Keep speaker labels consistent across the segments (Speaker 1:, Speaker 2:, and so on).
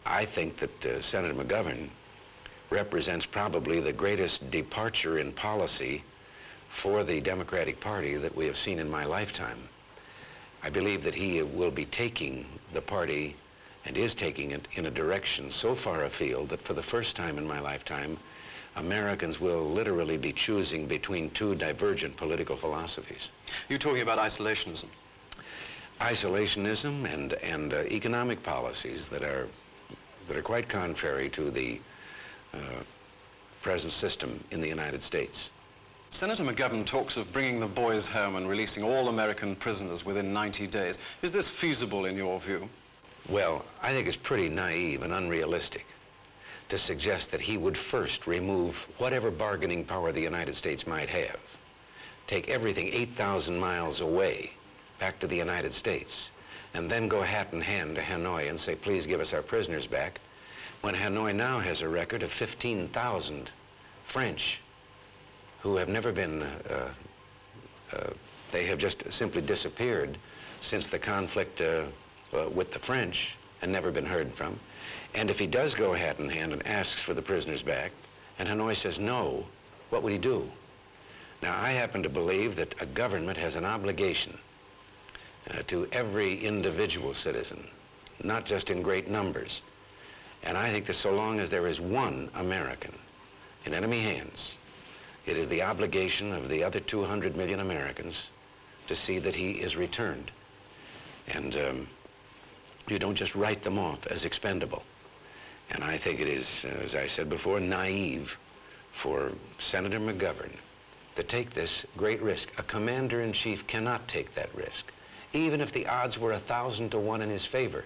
Speaker 1: I think that Senator McGovern represents probably the greatest departure in policy for the Democratic Party that we have seen in my lifetime. I believe that he will be taking the party and is taking it in a direction so far afield that for the first time in my lifetime, Americans will literally be choosing between two divergent political philosophies.
Speaker 2: You're talking about isolationism.
Speaker 1: Isolationism and economic policies that are quite contrary to the present system in the United States.
Speaker 2: Senator McGovern talks of bringing the boys home and releasing all American prisoners within 90 days. Is this feasible in your view?
Speaker 1: Well, I think it's pretty naive and unrealistic to suggest that he would first remove whatever bargaining power the United States might have, take everything 8,000 miles away back to the United States, and then go hat in hand to Hanoi and say, please give us our prisoners back, when Hanoi now has a record of 15,000 French who have never been, they have just simply disappeared since the conflict with the French and never been heard from. And if he does go hat in hand and asks for the prisoners back, and Hanoi says no, what would he do? Now, I happen to believe that a government has an obligation to every individual citizen, not just in great numbers. And I think that so long as there is one American in enemy hands, it is the obligation of the other 200 million Americans to see that he is returned. And you don't just write them off as expendable. And I think it is, as I said before, naive for Senator McGovern to take this great risk. A commander-in-chief cannot take that risk. Even if the odds were 1,000 to 1 in his favor,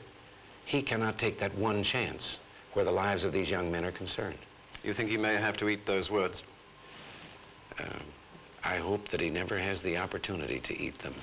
Speaker 1: he cannot take that one chance where the lives of these young men are concerned.
Speaker 2: You think he may have to eat those words?
Speaker 1: I hope that he never has the opportunity to eat them.